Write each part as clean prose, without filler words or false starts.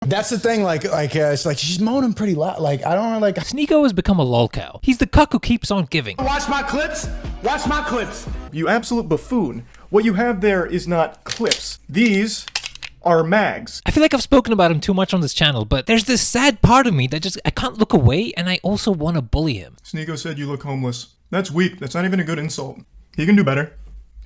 That's the thing, it's like she's moaning pretty loud. Like, I don't know, like... Sneako has become a lolcow. He's the cuck who keeps on giving. Watch my clips! Watch my clips! You absolute buffoon. What you have there is not clips. These are mags. I feel like I've spoken about him too much on this channel, but there's this sad part of me that just, I can't look away, and I also want to bully him. Sneako said you look homeless. That's weak. That's not even a good insult. He can do better.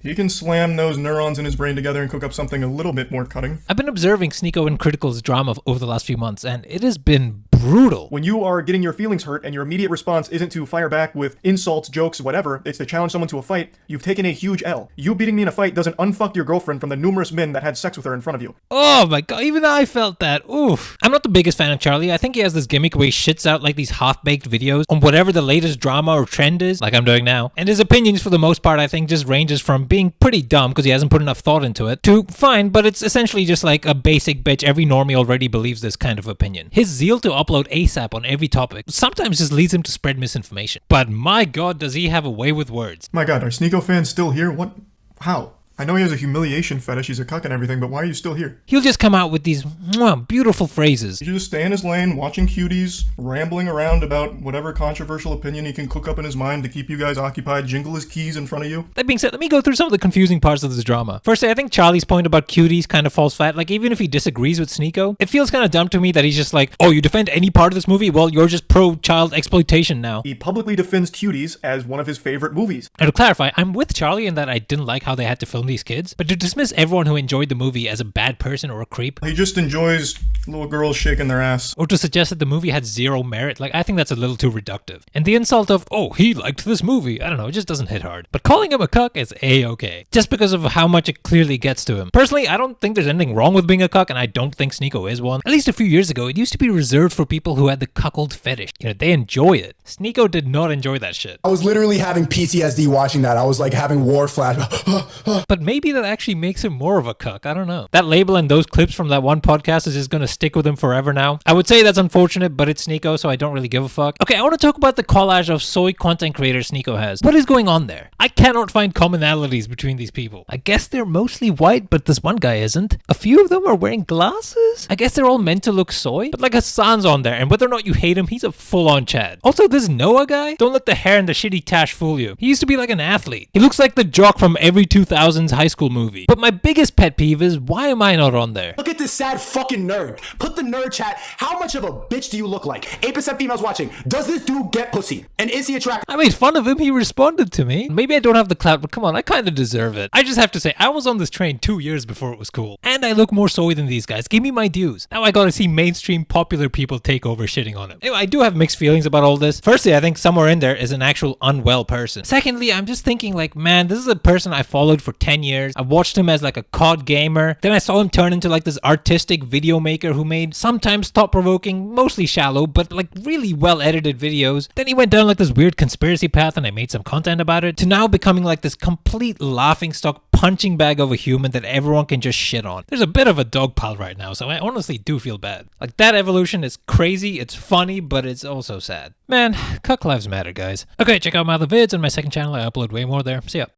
He can slam those neurons in his brain together and cook up something a little bit more cutting. I've been observing Sneako and Critikal's drama over the last few months, and it has been brutal. When you are getting your feelings hurt and your immediate response isn't to fire back with insults, jokes, whatever, it's to challenge someone to a fight, you've taken a huge L. You beating me in a fight doesn't unfuck your girlfriend from the numerous men that had sex with her in front of you. Oh my god, even I felt that. Oof. I'm not the biggest fan of Charlie. I think he has this gimmick where he shits out like these half-baked videos on whatever the latest drama or trend is, like I'm doing now. And his opinions for the most part, I think, just ranges from being pretty dumb because he hasn't put enough thought into it, to fine, but it's essentially just like a basic bitch. Every normie already believes this kind of opinion. His zeal to upload ASAP on every topic sometimes just leads him to spread misinformation. But my god, does he have a way with words. My god, are Sneako fans still here? What? How? I know he has a humiliation fetish, he's a cuck and everything, but why are you still here? He'll just come out with these beautiful phrases. He should just stay in his lane, watching cuties, rambling around about whatever controversial opinion he can cook up in his mind to keep you guys occupied, jingle his keys in front of you. That being said, let me go through some of the confusing parts of this drama. Firstly, I think Charlie's point about cuties kind of falls flat. Like, even if he disagrees with Sneako, it feels kind of dumb to me that he's just like, oh, you defend any part of this movie? Well, you're just pro-child exploitation now. He publicly defends Cuties as one of his favorite movies. Now, to clarify, I'm with Charlie in that I didn't like how they had to film these kids, but to dismiss everyone who enjoyed the movie as a bad person or a creep, he just enjoys little girls shaking their ass, or to suggest that the movie had zero merit, like, I think that's a little too reductive. And the insult of, oh, he liked this movie, I don't know, it just doesn't hit hard. But calling him a cuck is a-okay, just because of how much it clearly gets to him. Personally, I don't think there's anything wrong with being a cuck, and I don't think Sneako is one. At least a few years ago, it used to be reserved for people who had the cuckold fetish. You know, they enjoy it. Sneako did not enjoy that shit. I was literally having PTSD watching that. I was like having war flash. But maybe that actually makes him more of a cuck. I don't know. That label and those clips from that one podcast is just gonna stick with him forever now. I would say that's unfortunate, but it's Sneako, so I don't really give a fuck. Okay, I want to talk about the collage of soy content creators Sneako has. What is going on there? I cannot find commonalities between these people. I guess they're mostly white, but this one guy isn't. A few of them are wearing glasses? I guess they're all meant to look soy, but like Hassan's on there, and whether or not you hate him, he's a full-on Chad. Also, this Noah guy, don't let the hair and the shitty tash fool you. He used to be like an athlete. He looks like the jock from every 2000s high school movie. But my biggest pet peeve is, why am I not on there? Look at this sad fucking nerd. Put the nerd chat. How much of a bitch do you look like? 8% females watching. Does this dude get pussy? And is he attractive? I made fun of him, he responded to me. Maybe I don't have the clout, but come on, I kinda deserve it. I just have to say, I was on this train 2 years before it was cool. And I look more soy than these guys. Give me my dues. Now I gotta see mainstream popular people take over shitting on him. Anyway, I do have mixed feelings about all this. Firstly, I think somewhere in there is an actual unwell person. Secondly, I'm just thinking like, man, this is a person I followed for 10 years. I watched him as like a COD gamer. Then I saw him turn into like this artistic video maker who made sometimes thought-provoking, mostly shallow, but like really well-edited videos. Then he went down like this weird conspiracy path and I made some content about it, to now becoming like this complete laughingstock punching bag of a human that everyone can just shit on. There's a bit of a dog pile right now, so I honestly do feel bad. Like, that evolution is crazy, it's funny, but it's also sad. Man, cuck lives matter, guys. Okay, check out my other vids and my second channel. I upload way more there. See ya.